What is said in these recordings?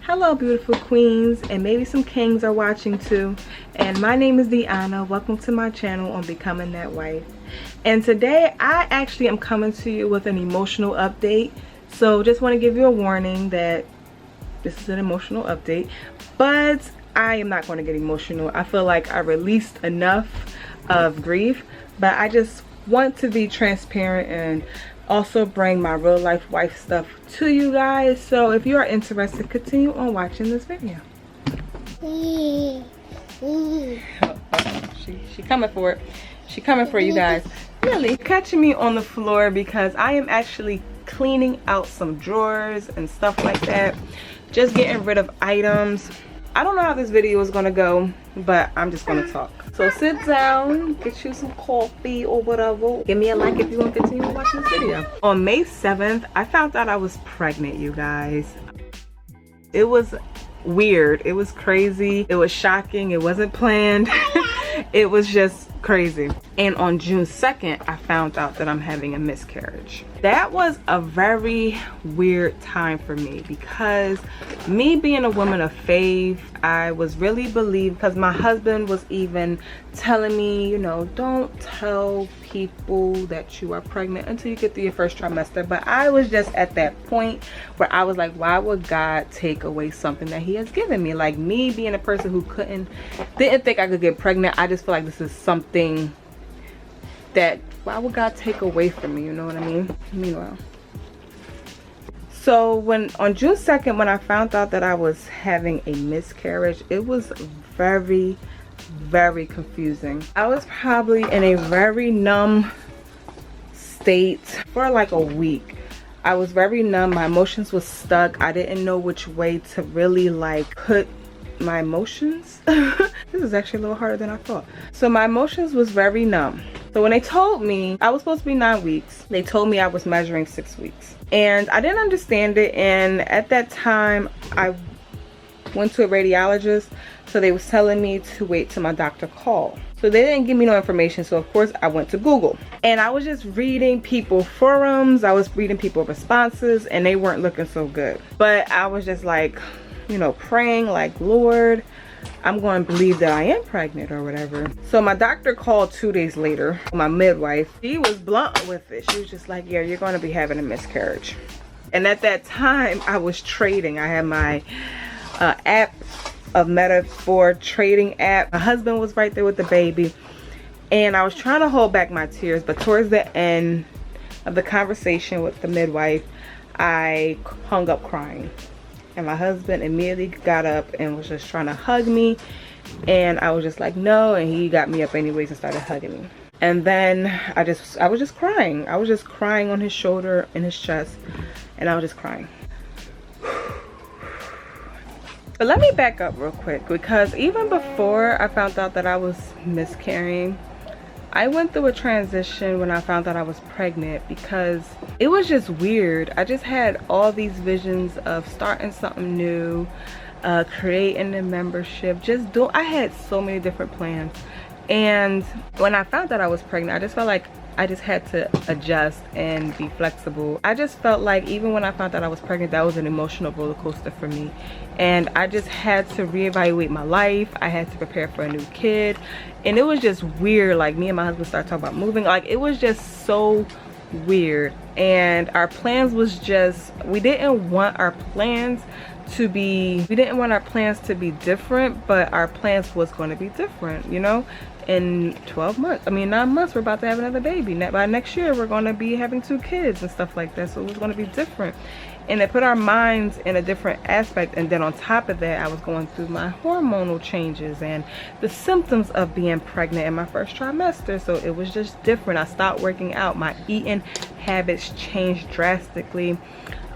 Hello beautiful queens, and maybe some kings are watching too. And my name is Deona. Welcome to my channel on Becoming That Wife. And today I actually am coming to you with an emotional update. So just want to give you a warning that this is an emotional update, but I am not going to get emotional. I feel like I released enough of grief, but I just want to be transparent and also bring my real life wife stuff to you guys. So if you are interested, continue on watching this video. She coming for it. She coming for you guys. Really catching me on the floor because I am actually cleaning out some drawers and stuff like that, just getting rid of items. I don't know how this video is gonna go, but I'm just gonna talk. So sit down, get you some coffee or whatever. Give me a like if you want to continue watching this video. On May 7th, I found out I was pregnant, you guys. It was weird. It was crazy. It was shocking. It wasn't planned. It was just crazy. And on June 2nd, I found out that I'm having a miscarriage. That was a very weird time for me because me being a woman of faith, I was really believed because my husband was even telling me, you know, don't tell people that you are pregnant until you get through your first trimester. But I was just at that point where I was like, why would God take away something that he has given me? Like me being a person who didn't think I could get pregnant, I just feel like this is something that why would God take away from me, you know what I mean? Meanwhile, so on June 2nd, when I found out that I was having a miscarriage, it was very, very confusing. I was probably in a very numb state for like a week. I was very numb. My emotions was stuck. I didn't know which way to really like put my emotions. This is actually a little harder than I thought. So my emotions was very numb. So when they told me I was supposed to be 9 weeks, they told me I was measuring 6 weeks. And I didn't understand it. And at that time, I went to a radiologist. So they was telling me to wait till my doctor called. So they didn't give me no information. So of course I went to Google. And I was just reading people forums. I was reading people responses and they weren't looking so good. But I was just like, you know, praying like, Lord, I'm going to believe that I am pregnant or whatever. So my doctor called 2 days later. My midwife, she was blunt with it. She was just like, yeah, you're going to be having a miscarriage. And at that time, I was trading. I had my app of metaphor trading app. My husband was right there with the baby. And I was trying to hold back my tears. But towards the end of the conversation with the midwife, I hung up crying. And my husband immediately got up and was just trying to hug me. And I was just like, no. And he got me up anyways and started hugging me. And then I was just crying. I was just crying on his shoulder and his chest. And I was just crying. But let me back up real quick. Because even before I found out that I was miscarrying, I went through a transition when I found out I was pregnant because it was just weird. I just had all these visions of starting something new, creating a membership, I had so many different plans. And when I found out I was pregnant, I just felt like I just had to adjust and be flexible. I just felt like even when I found out I was pregnant, that was an emotional roller coaster for me. And I just had to reevaluate my life. I had to prepare for a new kid. And it was just weird. Like me and my husband started talking about moving. Like it was just so weird. And our plans was just, we didn't want our plans to be different, but our plans was going to be different, you know. In 9 months we're about to have another baby. By next year we're going to be having 2 kids and stuff like that. So it was going to be different, and it put our minds in a different aspect. And then on top of that, I was going through my hormonal changes and the symptoms of being pregnant in my first trimester. So it was just different. I stopped working out. My eating habits changed drastically.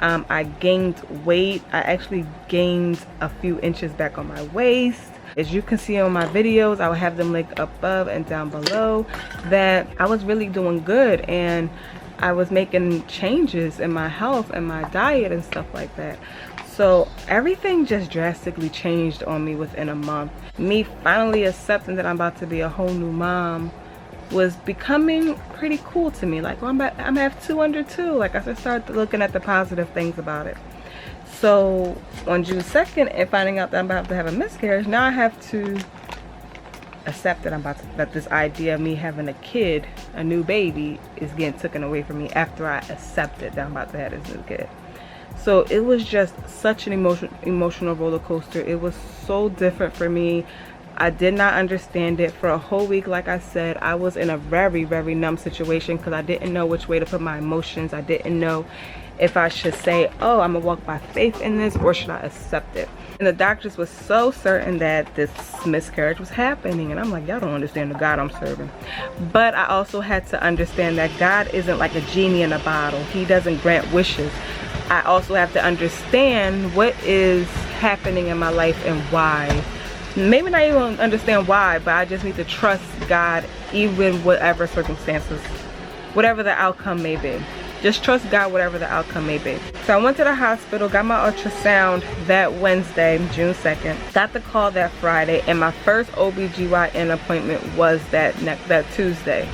I gained weight. I actually gained a few inches back on my waist. As you can see on my videos, I will have them linked above and down below, that I was really doing good and I was making changes in my health and my diet and stuff like that. So everything just drastically changed on me within a month. Me finally accepting that I'm about to be a whole new mom was becoming pretty cool to me. Like, well, I'm gonna have 2 under 2. Like I just started looking at the positive things about it. So on June 2nd, and finding out that I'm about to have a miscarriage, now I have to accept that that this idea of me having a kid, a new baby, is getting taken away from me after I accepted that I'm about to have this new kid. So it was just such an emotional roller coaster. It was so different for me. I did not understand it for a whole week. Like I said, I was in a very, very numb situation because I didn't know which way to put my emotions. I didn't know if I should say, oh, I'm gonna walk by faith in this, or should I accept it? And the doctors was so certain that this miscarriage was happening, and I'm like, y'all don't understand the God I'm serving. But I also had to understand that God isn't like a genie in a bottle. He doesn't grant wishes. I also have to understand what is happening in my life and why. Maybe not even understand why, but I just need to trust God, even whatever circumstances, whatever the outcome may be. Just trust God, whatever the outcome may be. So I went to the hospital, got my ultrasound that Wednesday, June 2nd. Got the call that Friday, and my first OBGYN appointment was that Tuesday,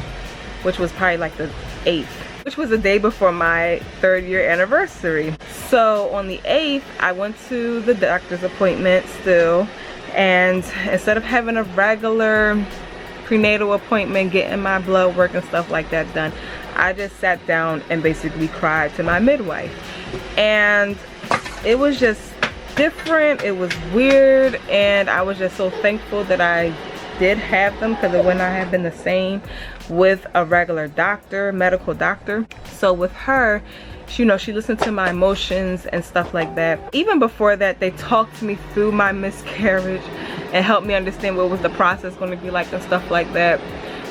which was probably like the 8th, which was the day before my 3rd year anniversary. So on the 8th, I went to the doctor's appointment still, and instead of having a regular prenatal appointment, getting my blood work and stuff like that done, I just sat down and basically cried to my midwife. And it was just different, it was weird, and I was just so thankful that I did have them, because it would not have been the same with a regular doctor, medical doctor. So with her, you know, she listened to my emotions and stuff like that. Even before that, they talked me through my miscarriage and helped me understand what was the process going to be like and stuff like that.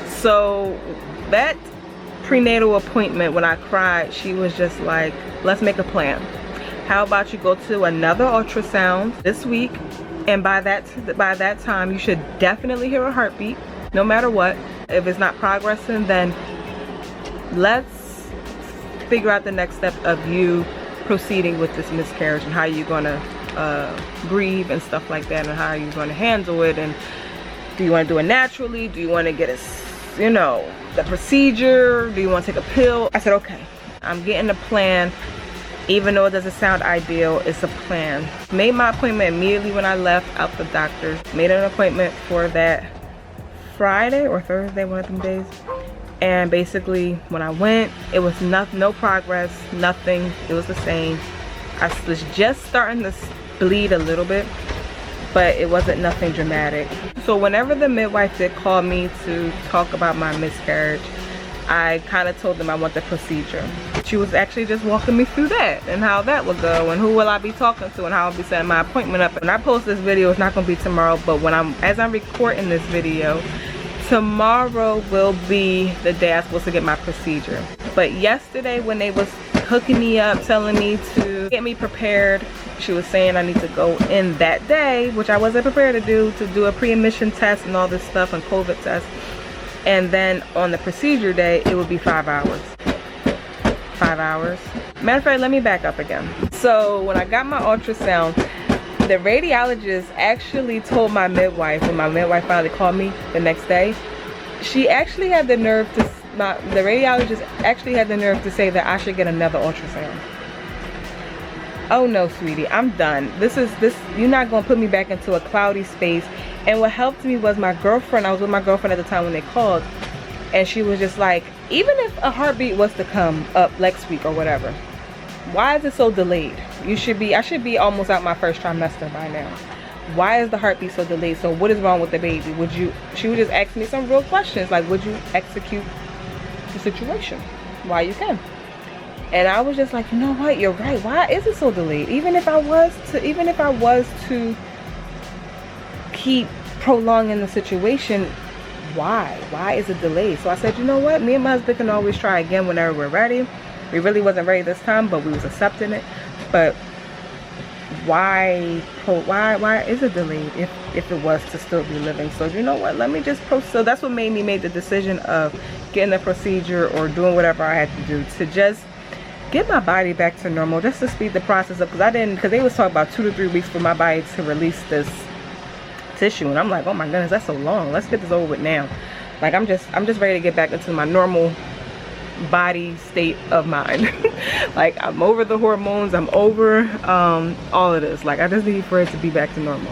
So that prenatal appointment, when I cried, she was just like, let's make a plan. How about you go to another ultrasound this week, and by that time you should definitely hear a heartbeat, no matter what. If it's not progressing, then let's figure out the next step of you proceeding with this miscarriage, and how you're gonna grieve and stuff like that, and how you're gonna handle it. And do you want to do it naturally? Do you want to get a, you know, the procedure? Do you want to take a pill? I said, okay, I'm getting a plan. Even though it doesn't sound ideal, it's a plan. Made my appointment immediately when I left out the doctor's. Made an appointment for that Friday or Thursday, one of them days. And basically when I went, it was no progress, nothing. It was the same. I was just starting to bleed a little bit, but it wasn't nothing dramatic. So whenever the midwife did call me to talk about my miscarriage, I kind of told them I want the procedure. She was actually just walking me through that and how that would go, and who will I be talking to, and how I'll be setting my appointment up. When I post this video, it's not going to be tomorrow, but as I'm recording this video, tomorrow will be the day I'm supposed to get my procedure. But yesterday, when they was hooking me up, telling me to get me prepared, she was saying I need to go in that day, which I wasn't prepared to do a pre-admission test and all this stuff, and COVID test. And then on the procedure day, it would be 5 hours. 5 hours. Matter of fact, let me back up again. So when I got my ultrasound, the radiologist actually told my midwife, when my midwife finally called me the next day, she actually had the nerve to, the radiologist actually had the nerve to say that I should get another ultrasound. Oh no, sweetie, I'm done. You're not gonna put me back into a cloudy space. And what helped me was my girlfriend. I was with my girlfriend at the time when they called, and she was just like, even if a heartbeat was to come up next week or whatever, why is it so delayed? I should be almost out my first trimester by now. Why is the heartbeat so delayed? So what is wrong with the baby? She would just ask me some real questions, like, would you execute the situation while you can? And I was just like, you know what, you're right. Why is it so delayed? Even if I was to keep prolonging the situation, why is it delayed? So I said, you know what, me and my husband can always try again whenever we're ready. We really wasn't ready this time, but we was accepting it. But why is it delayed if it was to still be living? So you know what, let me just so that's what made me make the decision of getting the procedure or doing whatever I had to do to just get my body back to normal, just to speed the process up. Because they was talking about 2 to 3 weeks for my body to release this tissue, and I'm like, oh my goodness, that's so long. Let's get this over with now. Like, I'm just ready to get back into my normal body state of mind. Like, I'm over the hormones, I'm over all of this. Like, I just need for it to be back to normal.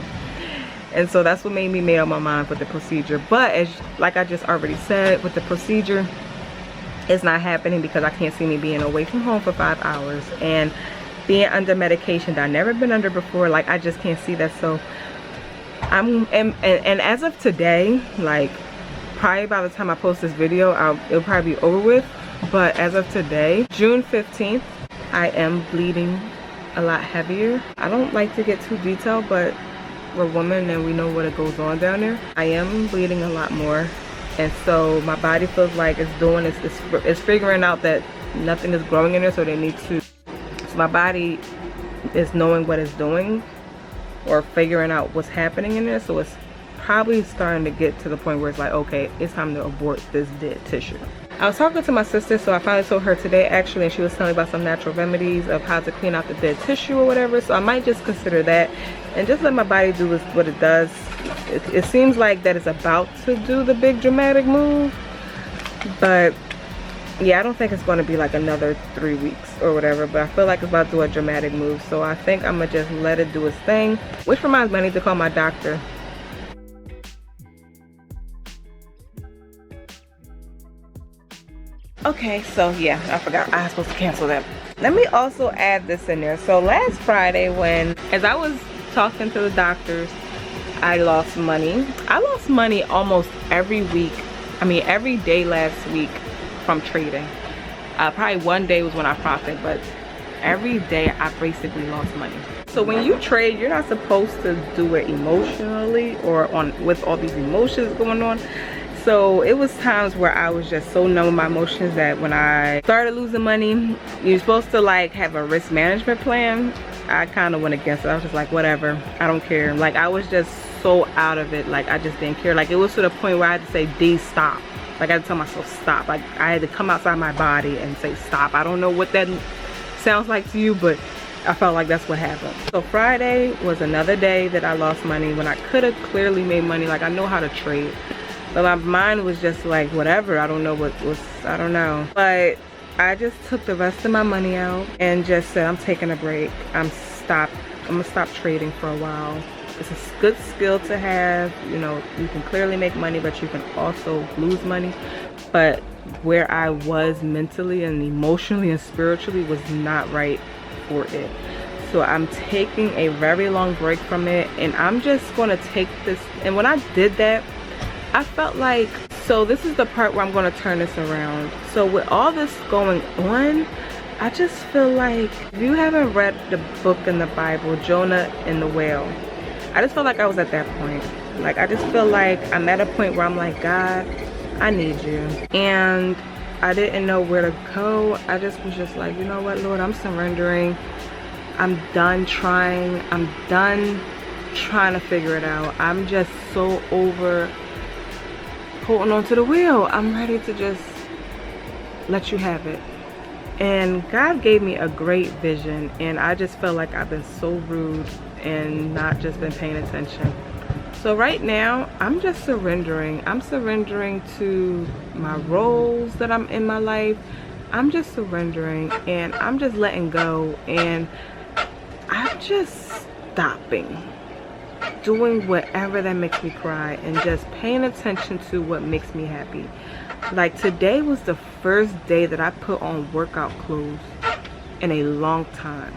And so that's what made me make up my mind for the procedure. But as like I just already said, with the procedure, it's not happening because I can't see me being away from home for 5 hours and being under medication that I've never been under before. Like, I just can't see that. So and as of today, like, probably by the time I post this video, it'll probably be over with. But as of today, June 15th, I am bleeding a lot heavier. I don't like to get too detailed, but we're women and we know what it goes on down there. I am bleeding a lot more, and so my body feels like it's figuring out that nothing is growing in there, so they need to. So my body is knowing what it's doing or figuring out what's happening in there. So it's probably starting to get to the point where it's like, okay, it's time to abort this dead tissue. I was talking to my sister, so I finally told her today actually, and she was telling me about some natural remedies of how to clean out the dead tissue or whatever. So I might just consider that and just let my body do what it does. It seems like that it's about to do the big dramatic move, but yeah, I don't think it's going to be like another 3 weeks or whatever, but I feel like it's about to do a dramatic move. So I think I'm gonna just let it do its thing, which reminds me, I need to call my doctor. Okay, so yeah, I forgot I was supposed to cancel that. Let me also add this in there. So last Friday, as I was talking to the doctors, I lost money. I lost money almost every week. I mean, every day last week from trading. Probably one day was when I profited, but every day I basically lost money. So when you trade, you're not supposed to do it emotionally or with all these emotions going on. So it was times where I was just so numb with my emotions that when I started losing money, you're supposed to like have a risk management plan. I kind of went against it. I was just like, whatever, I don't care. Like, I was just so out of it. Like, I just didn't care. Like, it was to the point where I had to say, D, stop. Like, I had to tell myself, stop. Like, I had to come outside my body and say, stop. I don't know what that sounds like to you, but I felt like that's what happened. So Friday was another day that I lost money when I could have clearly made money. Like, I know how to trade. But my mind was just like, whatever, I don't know I don't know. But I just took the rest of my money out and just said, I'm taking a break. I'm gonna stop trading for a while. It's a good skill to have. You know, you can clearly make money, but you can also lose money. But where I was mentally and emotionally and spiritually was not right for it. So I'm taking a very long break from it, and I'm just gonna take this. And when I did that, I felt like, so this is the part where I'm going to turn this around. So with all this going on, I just feel like, if you haven't read the book in the Bible, Jonah and the whale, I just felt like I was at that point. Like, I just feel like I'm at a point where I'm like, God, I need you. And I didn't know where to go. I just was just like, you know what, Lord, I'm surrendering. I'm done trying. I'm done trying to figure it out. I'm just so over holding on to the wheel. I'm ready to just let you have it. And God gave me a great vision, and I just felt like I've been so rude and not just been paying attention. So right now, I'm just surrendering. I'm surrendering to my roles that I'm in my life. I'm just surrendering, and I'm just letting go, and I'm just stopping doing whatever that makes me cry and just paying attention to what makes me happy. Like, today was the first day that I put on workout clothes in a long time.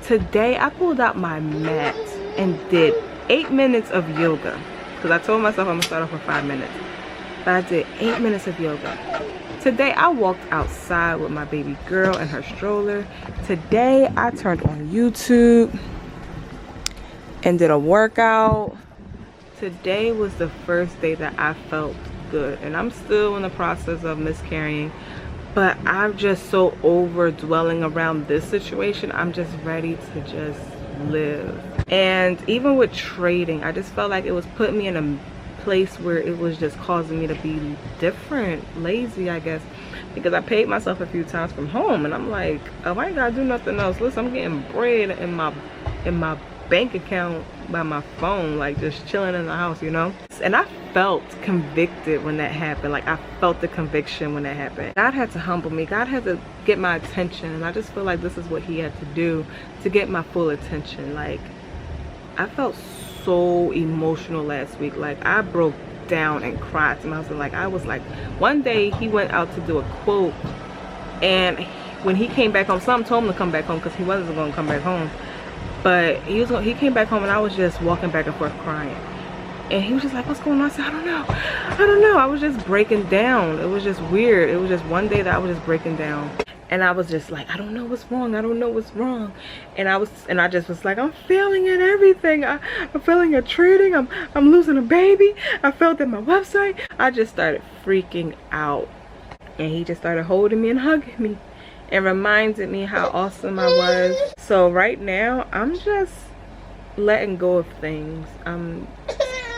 Today I pulled out my mat and did 8 minutes of yoga, because I told myself I'm gonna start off with 5 minutes, but I did 8 minutes of yoga. Today I walked outside with my baby girl and her stroller. Today I turned on YouTube and did a workout. Today was the first day that I felt good, and I'm still in the process of miscarrying, but I'm just so over dwelling around this situation. I'm just ready to just live. And even with trading, I just felt like it was putting me in a place where it was just causing me to be different, lazy, I guess, because I paid myself a few times from home, and I'm like, oh, I ain't gotta do nothing else. Listen, I'm getting bread in my bank account by my phone, like just chilling in the house, you know. And I felt convicted when that happened. Like I felt the conviction when that happened. God had to humble me. God had to get my attention, and I just feel like this is what he had to do to get my full attention. Like I felt so emotional last week. Like I broke down and cried to my husband. Like I was like, one day he went out to do a quote, and when he came back home, something told him to come back home because he wasn't going to come back home. But he came back home, and I was just walking back and forth crying. And he was just like, what's going on? I said, I don't know. I was just breaking down. It was just weird. It was just one day that I was just breaking down. And I was just like, I don't know what's wrong. I don't know what's wrong. And I just was like, I'm failing at everything. I'm failing at trading. I'm losing a baby. I failed at my website. I just started freaking out. And he just started holding me and hugging me and reminded me how awesome I was. So right now, I'm just letting go of things. I'm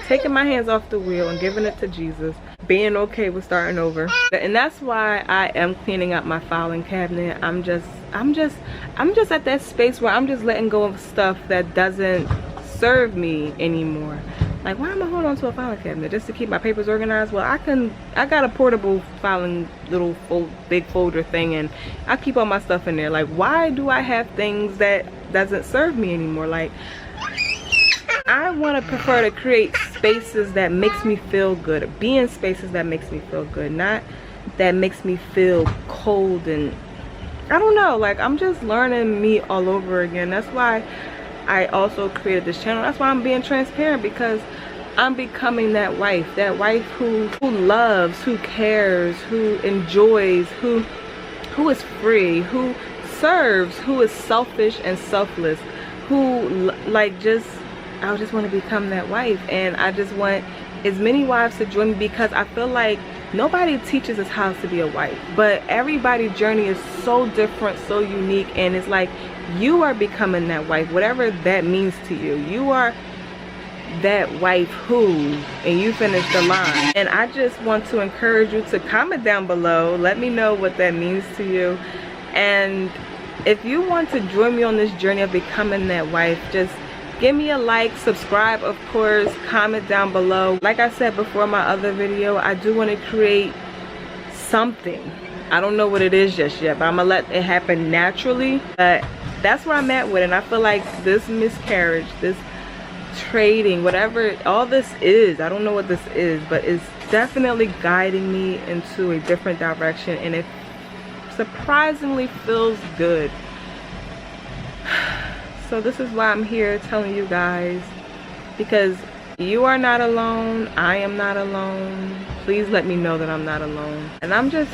taking my hands off the wheel and giving it to Jesus, being okay with starting over. And that's why I am cleaning up my filing cabinet. I'm just at that space where I'm just letting go of stuff that doesn't serve me anymore. Like, why am I holding on to a filing cabinet? Just to keep my papers organized? Well, I got a portable filing little big folder thing, and I keep all my stuff in there. Like, why do I have things that doesn't serve me anymore? Like, I want to prefer to create spaces that makes me feel good. Be in spaces that makes me feel good, not that makes me feel cold. And I don't know, like I'm just learning me all over again. That's why I also created this channel. That's why I'm being transparent, because I'm becoming that wife who loves, who cares, who enjoys, who is free, who serves, who is selfish and selfless, who like just, I just want to become that wife. And I just want as many wives to join me, because I feel like nobody teaches us how to be a wife, but everybody's journey is so different, so unique. And it's like you are becoming that wife, whatever that means to you. You are that wife who, and you finish the line. And I just want to encourage you to comment down below, let me know what that means to you. And if you want to join me on this journey of becoming that wife, just give me a like, subscribe, of course, comment down below. Like I said before in my other video, I do want to create something. I don't know what it is just yet, but I'm gonna let it happen naturally. But that's where I'm at with it. And I feel like this miscarriage, this trading, whatever all this is, I don't know what this is, but it's definitely guiding me into a different direction, and it surprisingly feels good. So this is why I'm here telling you guys, because you are not alone, I am not alone. Please let me know that I'm not alone. And I'm just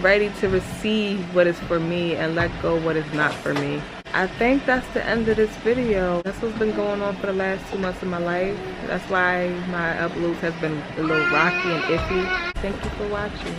ready to receive what is for me and let go what is not for me. I think that's the end of this video. That's what's been going on for the last 2 months of my life. That's why my uploads has been a little rocky and iffy. Thank you for watching.